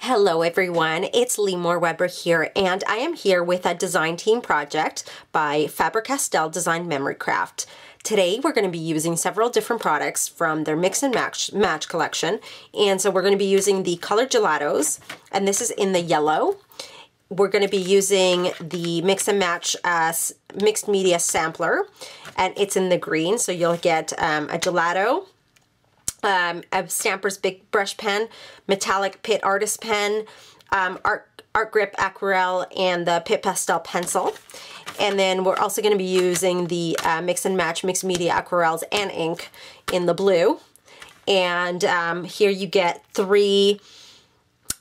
Hello everyone, it's Lee Moore Weber here, and I am here with a design team project by Faber Castell Design Memory Craft. Today we're going to be using several different products from their Mix and Match collection, and so we're going to be using the colored gelatos, and this is in the yellow. We're going to be using the Mix and Match mixed media sampler, and it's in the green, so you'll get a gelato, a Stamper's Big Brush Pen, Metallic Pit Artist Pen, Art Grip Aquarelle, and the Pit Pastel Pencil. And then we're also going to be using the Mix and Match Mixed Media Aquarelles and ink in the blue. And here you get 3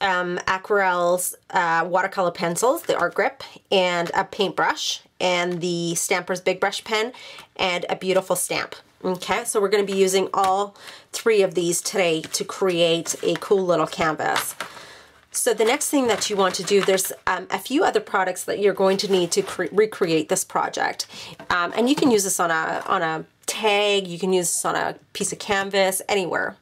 aquarelles, watercolor pencils, the Art Grip, and a paintbrush, and the Stamper's Big Brush Pen, and a beautiful stamp. Okay, so we're going to be using all 3 of these today to create a cool little canvas. So the next thing that you want to do, there's a few other products that you're going to need to recreate this project. And you can use this on a tag, you can use this on a piece of canvas, anywhere.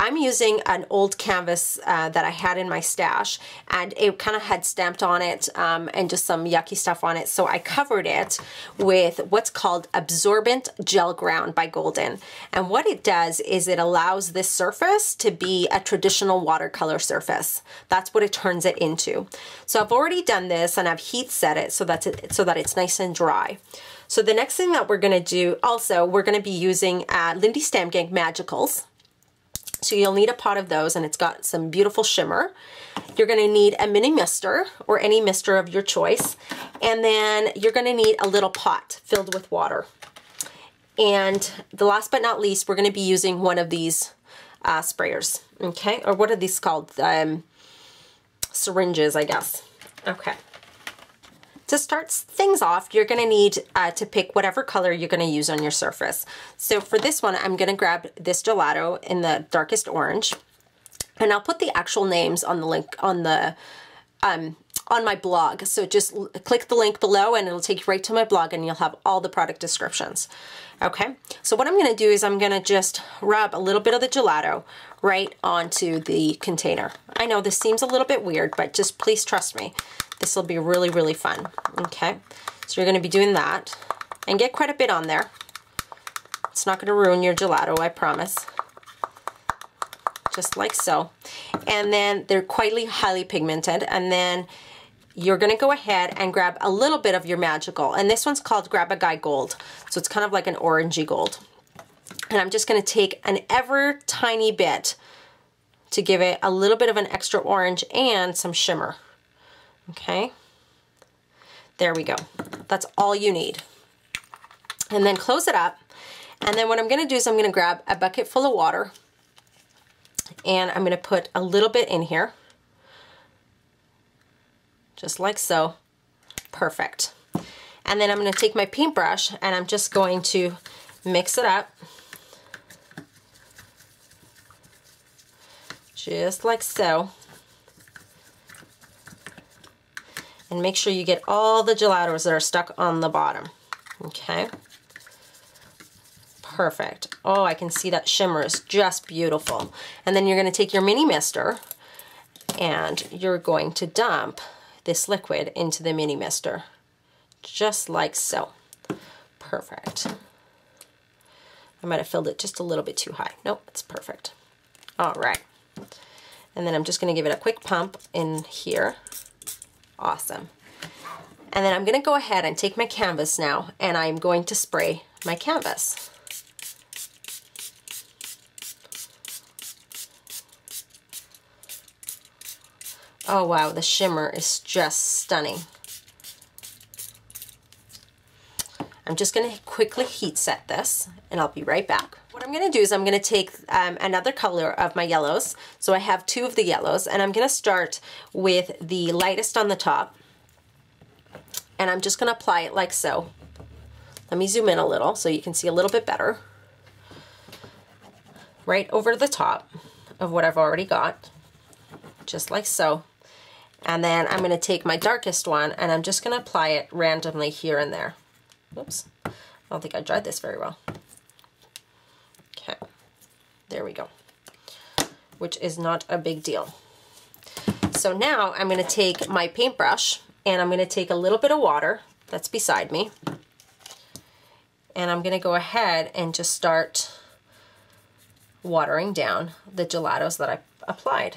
I'm using an old canvas that I had in my stash, and it kind of had stamped on it and just some yucky stuff on it, so I covered it with what's called Absorbent Gel Ground by Golden. And what it does is it allows this surface to be a traditional watercolor surface. That's what it turns it into. So I've already done this, and I've heat set it so that it's nice and dry. So the next thing that we're going to do, also, we're going to be using Lindy Stamp Gang Magicals. So you'll need a pot of those, and it's got some beautiful shimmer. You're going to need a mini mister, or any mister of your choice. And then you're going to need a little pot filled with water. And the last but not least, we're going to be using one of these sprayers. Okay, or what are these called? Syringes, I guess. Okay. To start things off, you're going to need to pick whatever color you're going to use on your surface. So for this one, I'm going to grab this gelato in the darkest orange, and I'll put the actual names on the link on the on my blog. So just click the link below, and it'll take you right to my blog, and you'll have all the product descriptions. Okay. So what I'm going to do is I'm going to just rub a little bit of the gelato right onto the container. I know this seems a little bit weird, but just please trust me. This will be really, really fun. Okay, so you're going to be doing that, and get quite a bit on there. It's not going to ruin your gelato, I promise. Just like so. And then they're quite highly pigmented, and then you're going to go ahead and grab a little bit of your magical, and this one's called Grab a Guy Gold, so it's kind of like an orangey gold. And I'm just going to take an ever tiny bit to give it a little bit of an extra orange and some shimmer. Okay, there we go. That's all you need. And then close it up. And then what I'm going to do is I'm going to grab a bucket full of water, and I'm going to put a little bit in here. Just like so. Perfect. And then I'm going to take my paintbrush, and I'm just going to mix it up. Just like so. And make sure you get all the gelatos that are stuck on the bottom. Okay. Perfect. Oh, I can see that shimmer is just beautiful. And then you're going to take your mini mister, and you're going to dump this liquid into the mini mister. Just like so. Perfect. I might have filled it just a little bit too high. Nope, it's perfect. All right. And then I'm just going to give it a quick pump in here. Awesome. And then I'm going to go ahead and take my canvas now, and I'm going to spray my canvas. Oh wow, the shimmer is just stunning. I'm just going to quickly heat set this, and I'll be right back. What I'm going to do is I'm going to take another color of my yellows. So I have 2 of the yellows, and I'm going to start with the lightest on the top, and I'm just going to apply it like so. Let me zoom in a little so you can see a little bit better. Right over the top of what I've already got, just like so. And then I'm going to take my darkest one, and I'm just going to apply it randomly here and there. Oops, I don't think I dried this very well. Okay, there we go, which is not a big deal. So now I'm going to take my paintbrush and I'm going to take a little bit of water that's beside me, and I'm going to go ahead and just start watering down the gelatos that I applied.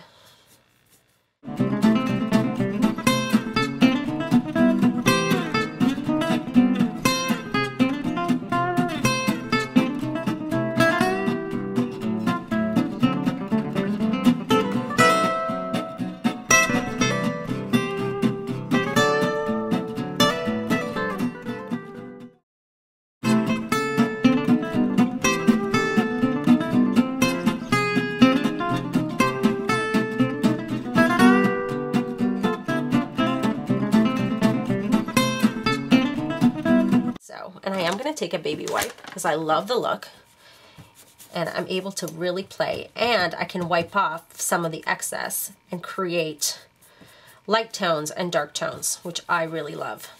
And I am going to take a baby wipe because I love the look, and I'm able to really play, and I can wipe off some of the excess and create light tones and dark tones, which I really love,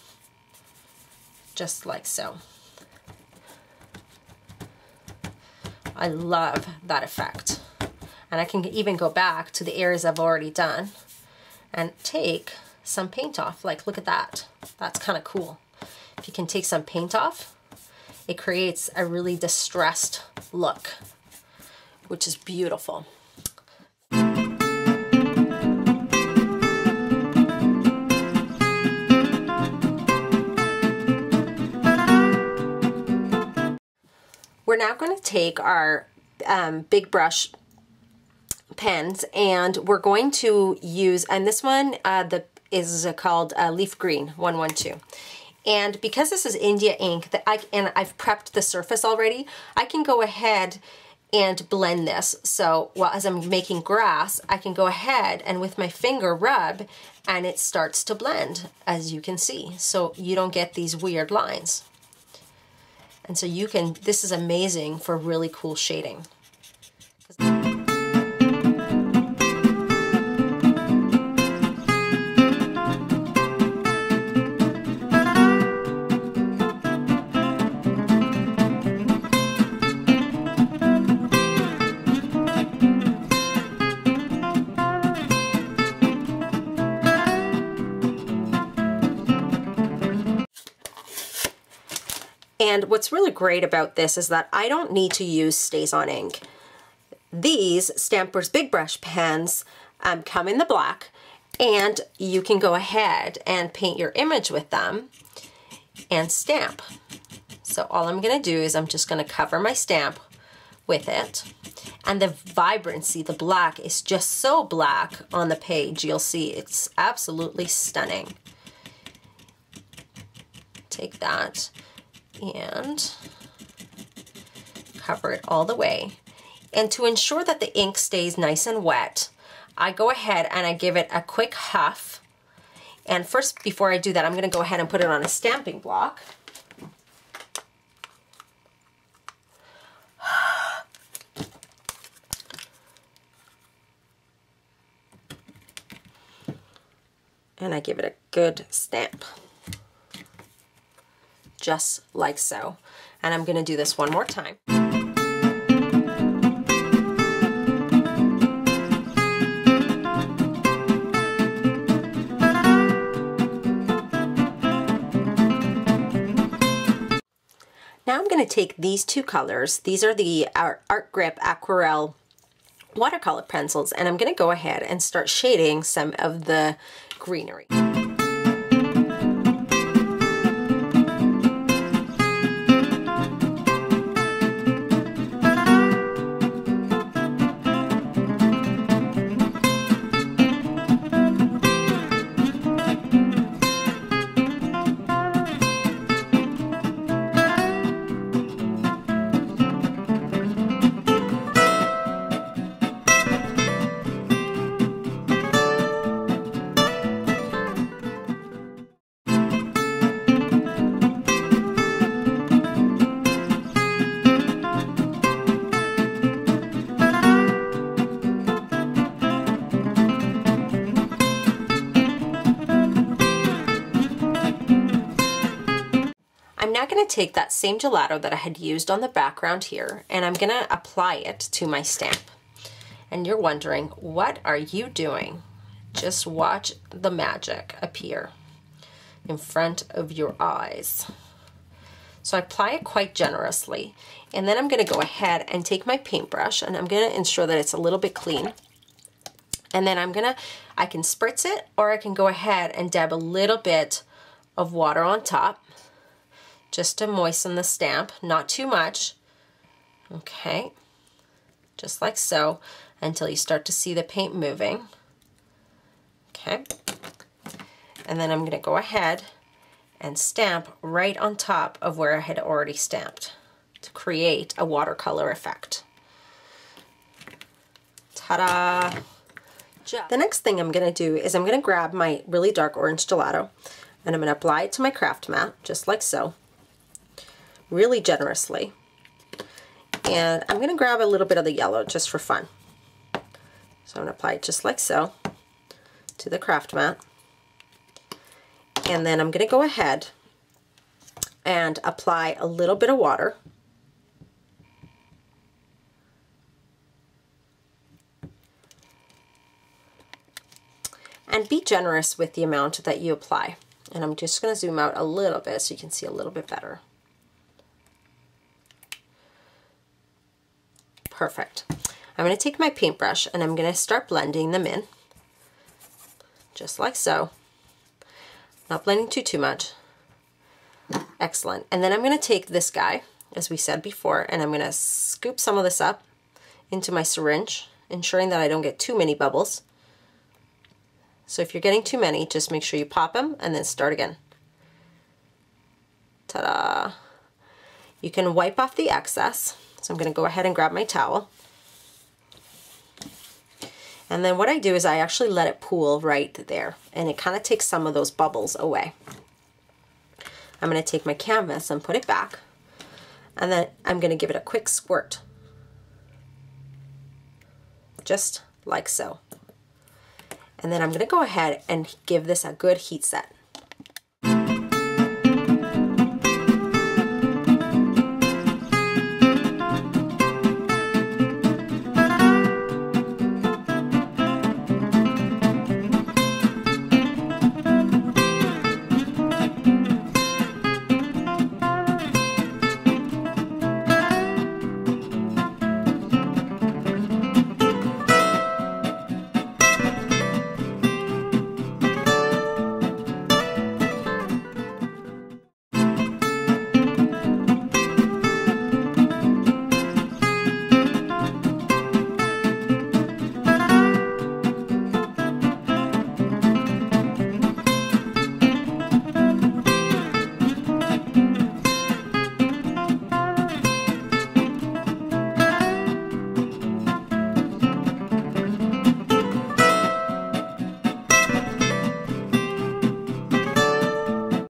just like so. I love that effect, and I can even go back to the areas I've already done and take some paint off. Like, look at that. That's kind of cool. If you can take some paint off, it creates a really distressed look, which is beautiful. We're now going to take our big brush pens, and we're going to use, and this one is called Leaf Green 112. And because this is India ink, and I've prepped the surface already, I can go ahead and blend this. So as I'm making grass, I can go ahead and with my finger rub, and it starts to blend, as you can see. So you don't get these weird lines. And so you can, this is amazing for really cool shading. And what's really great about this is that I don't need to use Stays-On ink. These Stampers Big Brush pens come in the black, and you can go ahead and paint your image with them and stamp. So all I'm going to do is I'm just going to cover my stamp with it. And the vibrancy, the black is just so black on the page. You'll see it's absolutely stunning. Take that and cover it all the way. And to ensure that the ink stays nice and wet, I go ahead and I give it a quick huff. And first, before I do that, I'm going to go ahead and put it on a stamping block. And I give it a good stamp. Just like so. And I'm going to do this one more time. Now I'm going to take these two colors. These are the Art Grip Aquarelle watercolor pencils, and I'm going to go ahead and start shading some of the greenery. I'm now going to take that same gelato that I had used on the background here, and I'm going to apply it to my stamp. And you're wondering, what are you doing? Just watch the magic appear in front of your eyes. So I apply it quite generously, and then I'm going to go ahead and take my paintbrush, and I'm going to ensure that it's a little bit clean. And then I can spritz it, or I can go ahead and dab a little bit of water on top just to moisten the stamp, not too much. Okay, just like so, until you start to see the paint moving. Okay, and then I'm going to go ahead and stamp right on top of where I had already stamped to create a watercolor effect. Ta-da! The next thing I'm going to do is I'm going to grab my really dark orange gelato, and I'm going to apply it to my craft mat, just like so, really generously. And I'm going to grab a little bit of the yellow just for fun. So I'm going to apply it just like so to the craft mat. And then I'm going to go ahead and apply a little bit of water. And be generous with the amount that you apply. And I'm just going to zoom out a little bit so you can see a little bit better. Perfect. I'm going to take my paintbrush and I'm going to start blending them in. Just like so. Not blending too much. Excellent. And then I'm going to take this guy, as we said before, and I'm going to scoop some of this up into my syringe, ensuring that I don't get too many bubbles. So if you're getting too many, just make sure you pop them and then start again. Ta-da! You can wipe off the excess. So I'm going to go ahead and grab my towel. And then what I do is I actually let it pool right there, and it kind of takes some of those bubbles away. I'm going to take my canvas and put it back, and then I'm going to give it a quick squirt. Just like so. And then I'm going to go ahead and give this a good heat set.